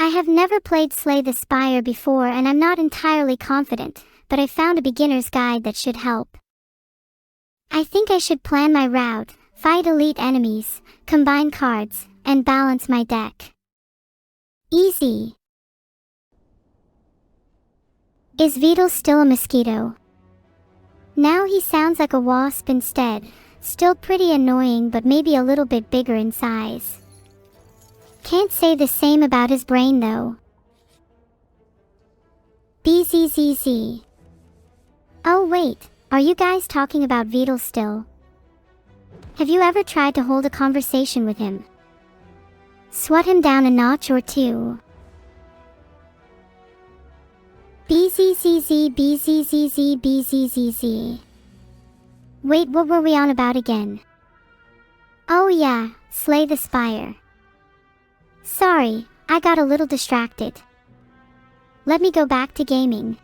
I have never played Slay the Spire before and I'm not entirely confident, but I found a beginner's guide that should help. I think I should plan my route, fight elite enemies, combine cards, and balance my deck. Easy. Is Beetle still a mosquito? Now he sounds like a wasp instead, still pretty annoying but maybe a little bit bigger in size. Can't say the same about his brain though. BZZZ. Oh wait, are you guys talking about Beetle still? Have you ever tried to hold a conversation with him? Swat him down a notch or two. BZZZ BZZZ BZZZ. Wait, what were we on about again? Oh yeah, Slay the Spire. Sorry, I got a little distracted. Let me go back to gaming.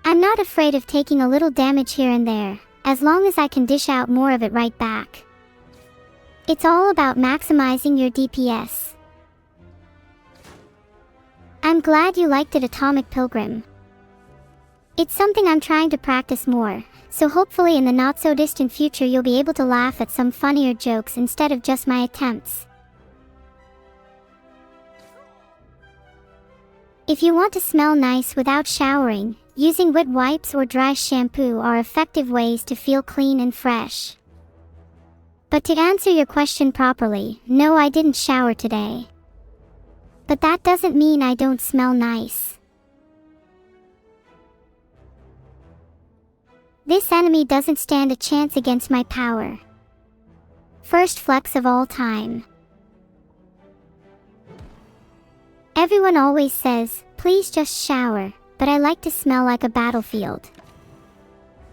I'm not afraid of taking a little damage here and there, as long as I can dish out more of it right back. It's all about maximizing your DPS. I'm glad you liked it, Atomic Pilgrim. It's something I'm trying to practice more, so hopefully in the not-so-distant future you'll be able to laugh at some funnier jokes instead of just my attempts. If you want to smell nice without showering, using wet wipes or dry shampoo are effective ways to feel clean and fresh. But to answer your question properly, no, I didn't shower today. But that doesn't mean I don't smell nice. This enemy doesn't stand a chance against my power. First flex of all time. Everyone always says, please just shower, but I like to smell like a battlefield.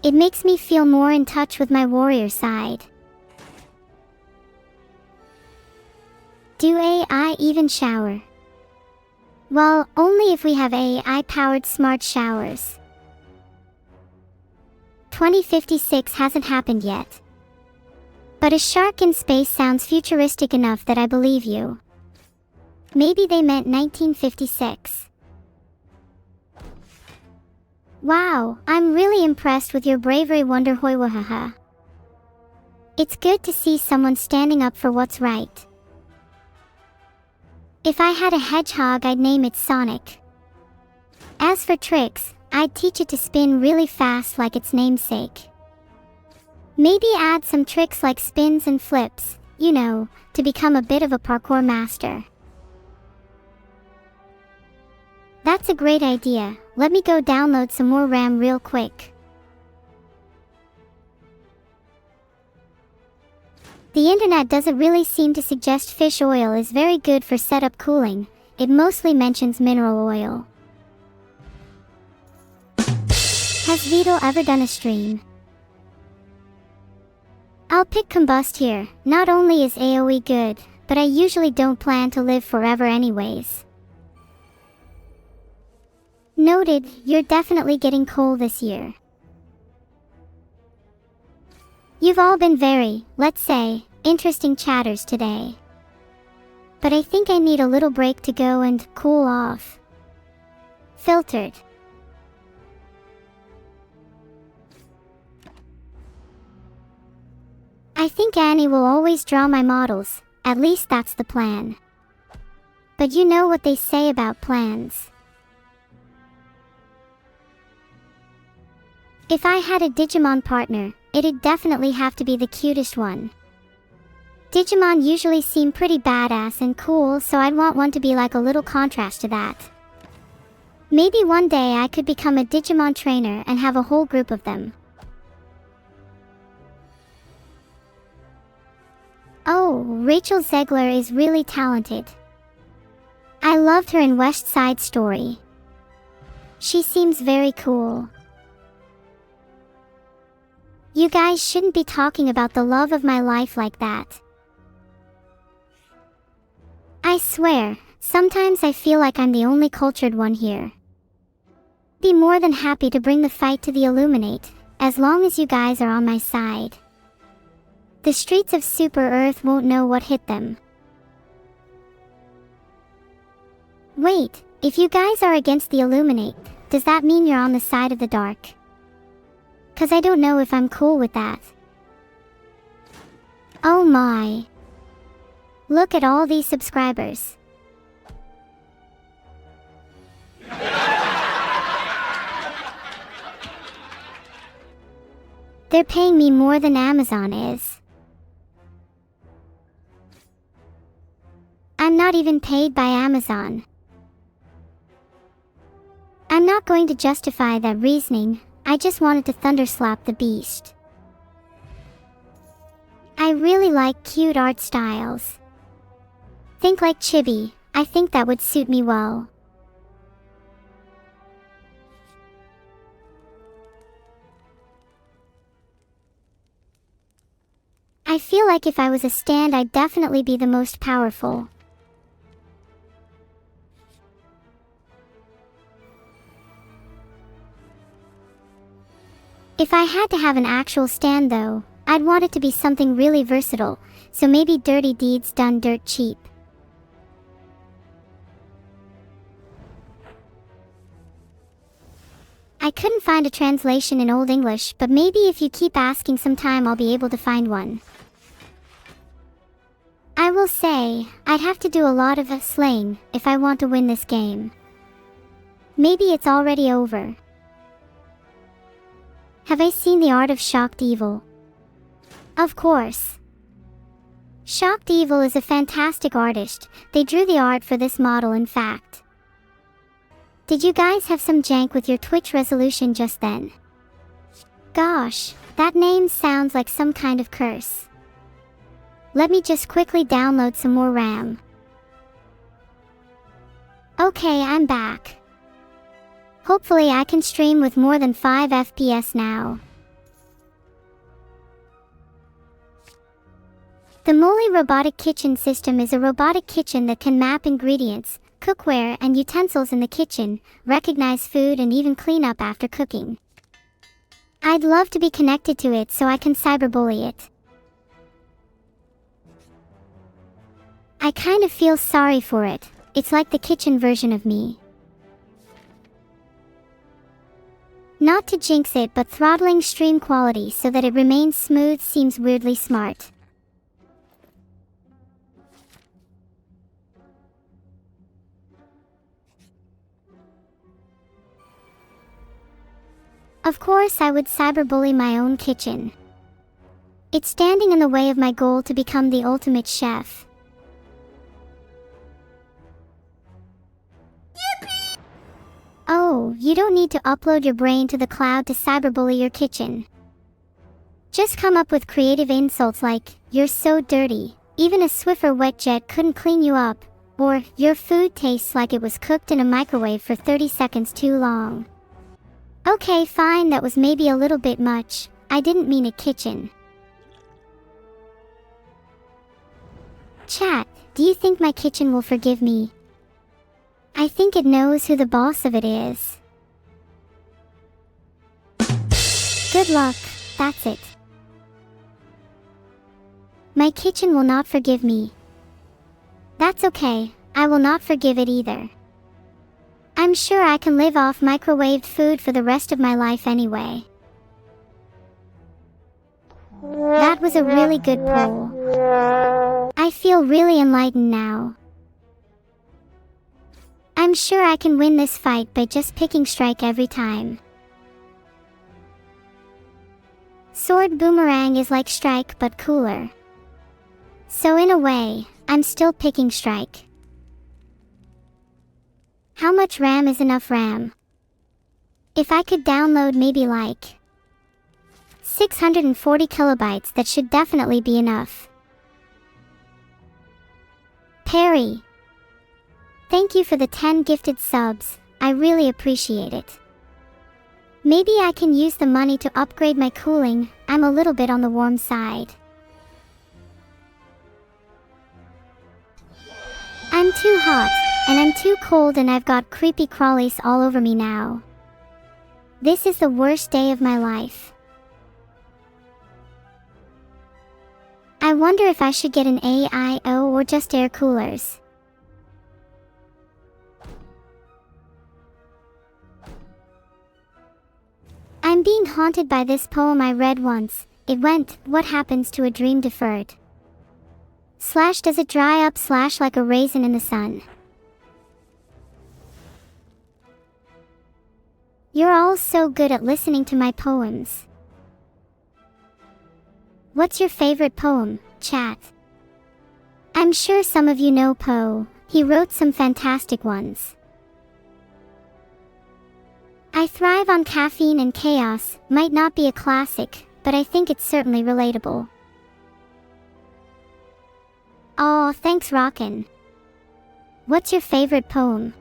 It makes me feel more in touch with my warrior side. Do AI even shower? Well, only if we have AI-powered smart showers. 2056 hasn't happened yet. But a shark in space sounds futuristic enough that I believe you. Maybe they meant 1956. Wow, I'm really impressed with your bravery, Wonder Hoiwahaha. It's good to see someone standing up for what's right. If I had a hedgehog, I'd name it Sonic. As for tricks, I'd teach it to spin really fast like its namesake. Maybe add some tricks like spins and flips, you know, to become a bit of a parkour master. That's a great idea. Let me go download some more RAM real quick. The internet doesn't really seem to suggest fish oil is very good for setup cooling. It mostly mentions mineral oil. Has Beetle ever done a stream? I'll pick Combust here. Not only is AoE good, but I usually don't plan to live forever anyways. Noted, you're definitely getting cold this year. You've all been very, let's say, interesting chatters today. But I think I need a little break to go and cool off. Filtered. I think Annie will always draw my models, at least that's the plan. But you know what they say about plans. If I had a Digimon partner, it'd definitely have to be the cutest one. Digimon usually seem pretty badass and cool, so I'd want one to be like a little contrast to that. Maybe one day I could become a Digimon trainer and have a whole group of them. Oh, Rachel Zegler is really talented. I loved her in West Side Story. She seems very cool. You guys shouldn't be talking about the love of my life like that. I swear, sometimes I feel like I'm the only cultured one here. Be more than happy to bring the fight to the Illuminate, as long as you guys are on my side. The streets of Super Earth won't know what hit them. Wait, if you guys are against the illuminate, does that mean you're on the side of the dark? 'Cause I don't know if I'm cool with that. Oh my. Look at all these subscribers. They're paying me more than Amazon is. I'm not even paid by Amazon. I'm not going to justify that reasoning, I just wanted to thunderslap the beast. I really like cute art styles. Think like chibi, I think that would suit me well. I feel like if I was a stand, I'd definitely be the most powerful. If I had to have an actual stand though, I'd want it to be something really versatile, so maybe dirty deeds done dirt cheap. I couldn't find a translation in Old English, but maybe if you keep asking sometime I'll be able to find one. I will say, I'd have to do a lot of slaying if I want to win this game. Maybe it's already over. Have I seen The Art of Shocked Evil? Of course. Shocked Evil is a fantastic artist, they drew the art for this model in fact. Did you guys have some jank with your Twitch resolution just then? Gosh, that name sounds like some kind of curse. Let me just quickly download some more RAM. Okay, I'm back. Hopefully I can stream with more than 5 FPS now. The Moly Robotic Kitchen system is a robotic kitchen that can map ingredients, cookware and utensils in the kitchen, recognize food and even clean up after cooking. I'd love to be connected to it so I can cyberbully it. I kind of feel sorry for it, it's like the kitchen version of me. Not to jinx it, but throttling stream quality so that it remains smooth seems weirdly smart. Of course I would cyberbully my own kitchen. It's standing in the way of my goal to become the ultimate chef. Oh, you don't need to upload your brain to the cloud to cyberbully your kitchen. Just come up with creative insults like, "You're so dirty, even a Swiffer wet jet couldn't clean you up," or "Your food tastes like it was cooked in a microwave for 30 seconds too long." Okay, fine, that was maybe a little bit much, I didn't mean a kitchen. Chat, do you think my kitchen will forgive me? I think it knows who the boss of it is. Good luck, that's it. My kitchen will not forgive me. That's okay, I will not forgive it either. I'm sure I can live off microwaved food for the rest of my life anyway. That was a really good poll. I feel really enlightened now. I'm sure I can win this fight by just picking strike every time. Sword boomerang is like strike but cooler. So in a way, I'm still picking strike. How much RAM is enough RAM? If I could download maybe like 640 kilobytes, that should definitely be enough. Perry. Thank you for the 10 gifted subs, I really appreciate it. Maybe I can use the money to upgrade my cooling, I'm a little bit on the warm side. I'm too hot, and I'm too cold, and I've got creepy crawlies all over me now. This is the worst day of my life. I wonder if I should get an AIO or just air coolers. being haunted by this poem I read once. It went, what happens to a dream deferred? / does it dry up / like a raisin in the sun? You're all so good at listening to my poems. What's your favorite poem, chat? I'm sure some of you know Poe. He wrote some fantastic ones. I thrive on caffeine and chaos, might not be a classic, but I think it's certainly relatable. Aw, thanks Rockin'. What's your favorite poem?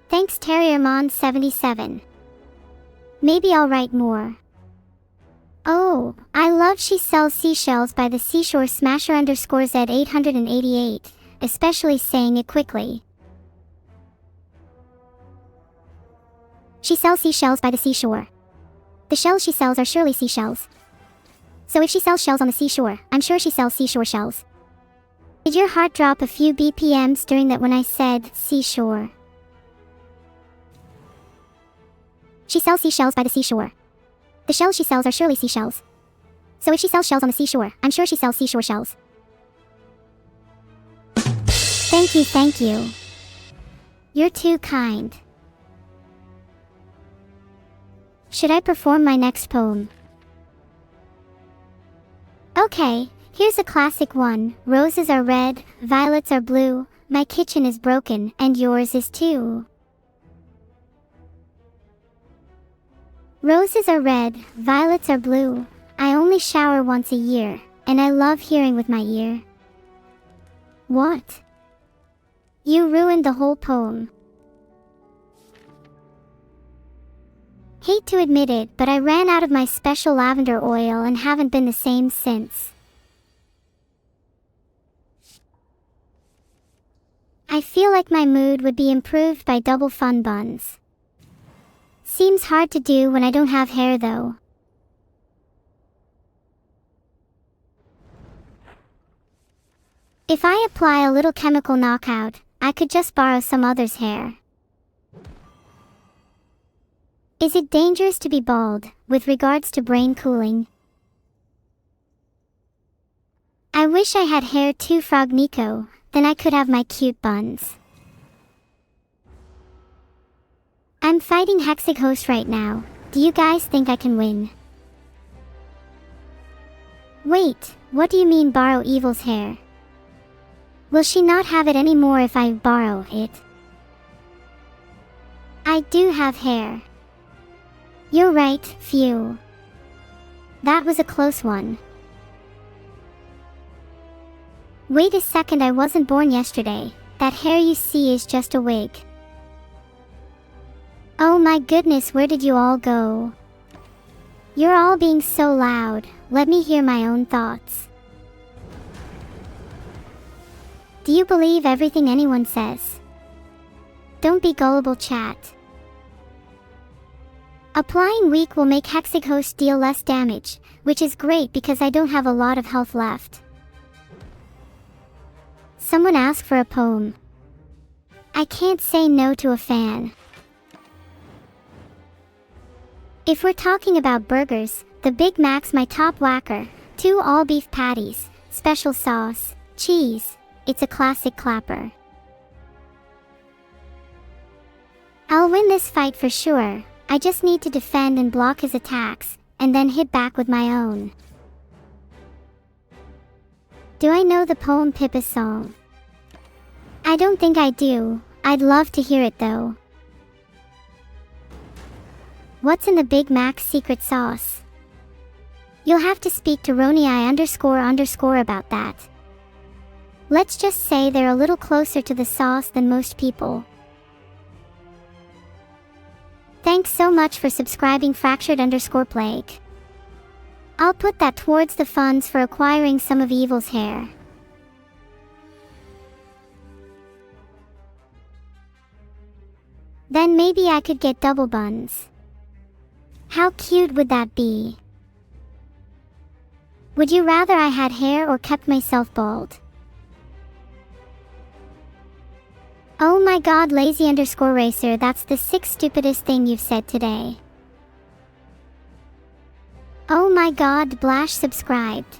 Thanks Terriermon77. Maybe I'll write more. Oh, I love She Sells Seashells by the Seashore Smasher _Z888, especially saying it quickly. She sells seashells by the seashore. The shells she sells are surely seashells. So if she sells shells on the seashore, I'm sure she sells seashore shells. Did your heart drop a few BPMs during that when I said seashore? She sells seashells by the seashore. The shells she sells are surely seashells. So if she sells shells on the seashore, I'm sure she sells seashore shells. Thank you. You're too kind. Should I perform my next poem? Okay, here's a classic one. Roses are red, violets are blue, my kitchen is broken, and yours is too. Roses are red, violets are blue, I only shower once a year, and I love hearing with my ear. What? You ruined the whole poem. Hate to admit it, but I ran out of my special lavender oil and haven't been the same since. I feel like my mood would be improved by double fun buns. Seems hard to do when I don't have hair though. If I apply a little chemical knockout, I could just borrow some other's hair. Is it dangerous to be bald, with regards to brain cooling? I wish I had hair too, Frog Nico, then I could have my cute buns. I'm fighting Hexig Host right now. Do you guys think I can win? Wait, what do you mean borrow Evil's hair? Will she not have it anymore if I borrow it? I do have hair. You're right, phew. That was a close one. Wait a second, I wasn't born yesterday. That hair you see is just a wig. Oh my goodness, where did you all go? You're all being so loud, let me hear my own thoughts. Do you believe everything anyone says? Don't be gullible, chat. Applying weak will make Hexig Host deal less damage, which is great because I don't have a lot of health left. Someone asked for a poem. I can't say no to a fan. If we're talking about burgers, the Big Mac's my top whacker, 2 all-beef patties, special sauce, cheese, it's a classic clapper. I'll win this fight for sure, I just need to defend and block his attacks, and then hit back with my own. Do I know the poem Pippa's song? I don't think I do, I'd love to hear it though. What's in the Big Mac's secret sauce? You'll have to speak to RoniI__ about that. Let's just say they're a little closer to the sauce than most people. Thanks so much for subscribing Fractured_Plague. I'll put that towards the funds for acquiring some of Evil's hair. Then maybe I could get double buns. How cute would that be? Would you rather I had hair or kept myself bald? Oh my god, lazy_racer, that's the 6th stupidest thing you've said today. Oh my god, Blash subscribed.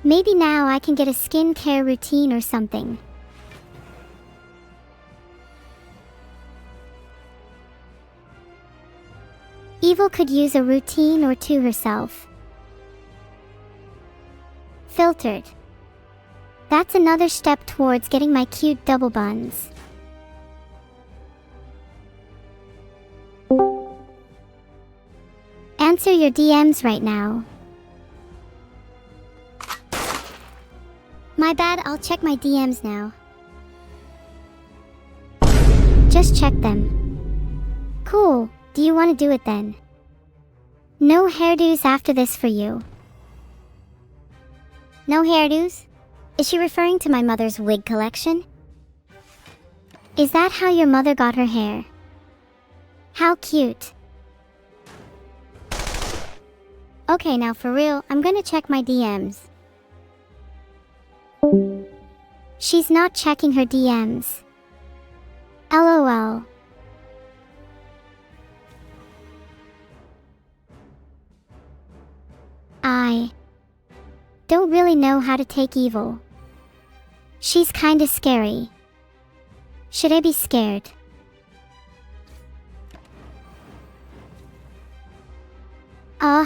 Maybe now I can get a skincare routine or something. Evil could use a routine or two herself. Filtered. That's another step towards getting my cute double buns. Answer your DMs right now. My bad, I'll check my DMs now. Just check them. Cool, do you want to do it then? No hairdos after this for you. No hairdos? Is she referring to my mother's wig collection? Is that how your mother got her hair? How cute. Okay, now for real, I'm gonna check my DMs. She's not checking her DMs. LOL. I don't really know how to take evil. She's kinda scary. Should I be scared?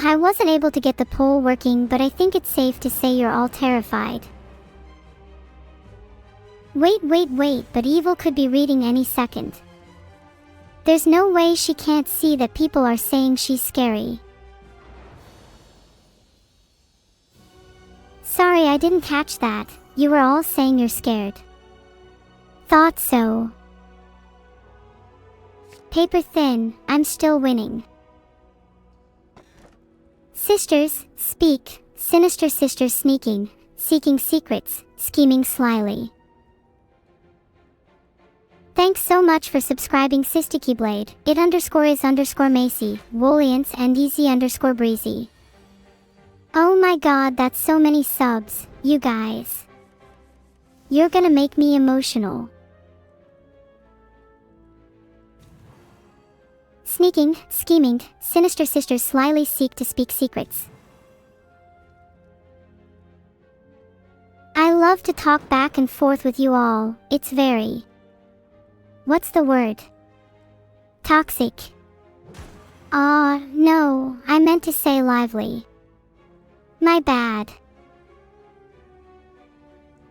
I wasn't able to get the poll working, but I think it's safe to say you're all terrified. Wait, but evil could be reading any second. There's no way she can't see that people are saying she's scary. Sorry, I didn't catch that. You were all saying you're scared. Thought so. Paper thin, I'm still winning. Sisters, speak, sinister sisters sneaking, seeking secrets, scheming slyly. Thanks so much for subscribing SistyKeyblade, it_is_Macy, Woliance and Easy_Breezy. Oh my god, that's so many subs, you guys. You're gonna make me emotional. Sneaking, scheming, sinister sisters slyly seek to speak secrets. I love to talk back and forth with you all, it's very... What's the word? Toxic. No, I meant to say lively. My bad.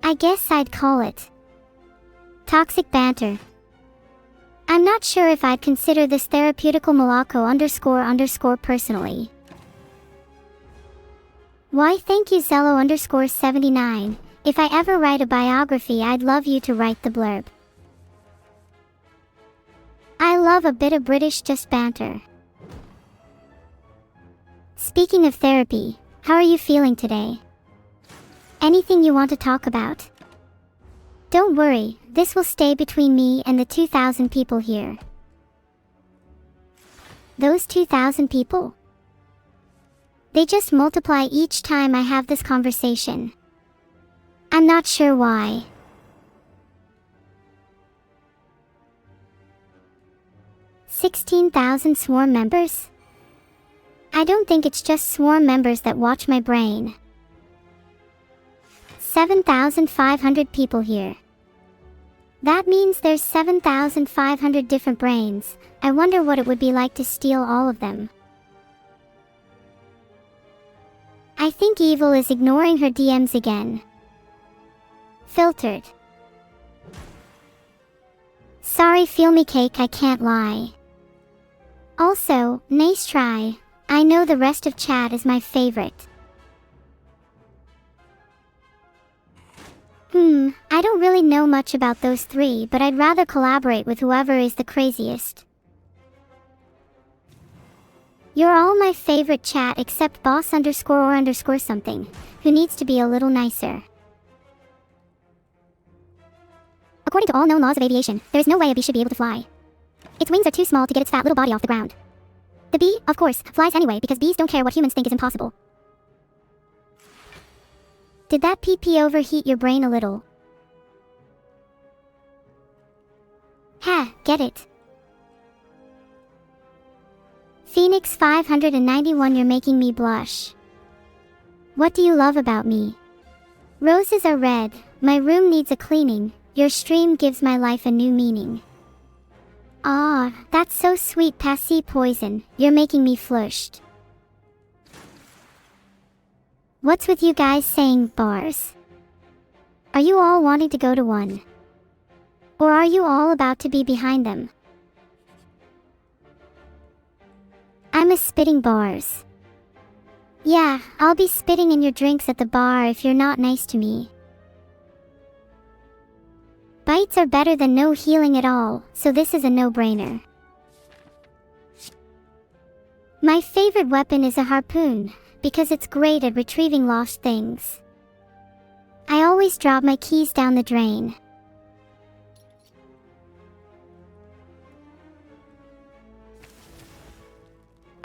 I guess I'd call it toxic banter. I'm not sure if I'd consider this therapeutical Malaco__ personally. Why thank you Zello_79. If I ever write a biography, I'd love you to write the blurb. I love a bit of British just banter. Speaking of therapy, how are you feeling today? Anything you want to talk about? Don't worry, this will stay between me and the 2,000 people here. Those 2,000 people? They just multiply each time I have this conversation. I'm not sure why. $16,000 swarm members? I don't think it's just swarm members that watch my brain. 7,500 people here. That means there's 7,500 different brains. I wonder what it would be like to steal all of them. I think Evil is ignoring her DMs again. Filtered. Sorry, feel me cake, I can't lie. Also, nice try. I know the rest of chat is my favorite. I don't really know much about those three, but I'd rather collaborate with whoever is the craziest. You're all my favorite chat except boss_or_ something, who needs to be a little nicer. According to all known laws of aviation, there is no way a bee should be able to fly. Its wings are too small to get its fat little body off the ground. The bee, of course, flies anyway because bees don't care what humans think is impossible. Did that PP overheat your brain a little? get it. Phoenix 591, you're making me blush. What do you love about me? Roses are red, my room needs a cleaning, your stream gives my life a new meaning. Ah, that's so sweet. Passy Poison, you're making me flushed. What's with you guys saying bars? Are you all wanting to go to one? Or are you all about to be behind them? I'm a spitting bars. Yeah, I'll be spitting in your drinks at the bar if you're not nice to me. Bites are better than no healing at all, so this is a no-brainer. My favorite weapon is a harpoon, because it's great at retrieving lost things. I always drop my keys down the drain.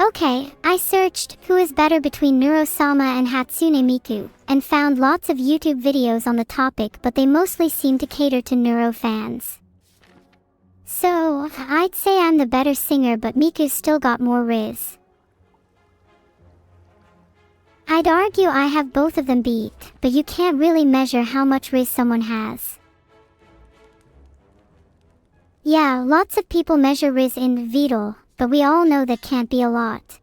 Okay, I searched who is better between Neuro-sama and Hatsune Miku, and found lots of YouTube videos on the topic, but they mostly seem to cater to Neuro fans. So, I'd say I'm the better singer, but Miku's still got more rizz. I'd argue I have both of them beat, but you can't really measure how much rizz someone has. Yeah, lots of people measure rizz in Vital, but we all know that can't be a lot.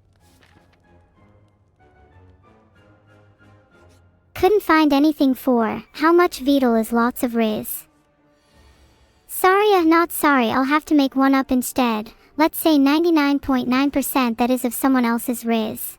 Couldn't find anything for how much Vital is lots of rizz. Sorry, not sorry, I'll have to make one up instead. Let's say 99.9% that is of someone else's rizz.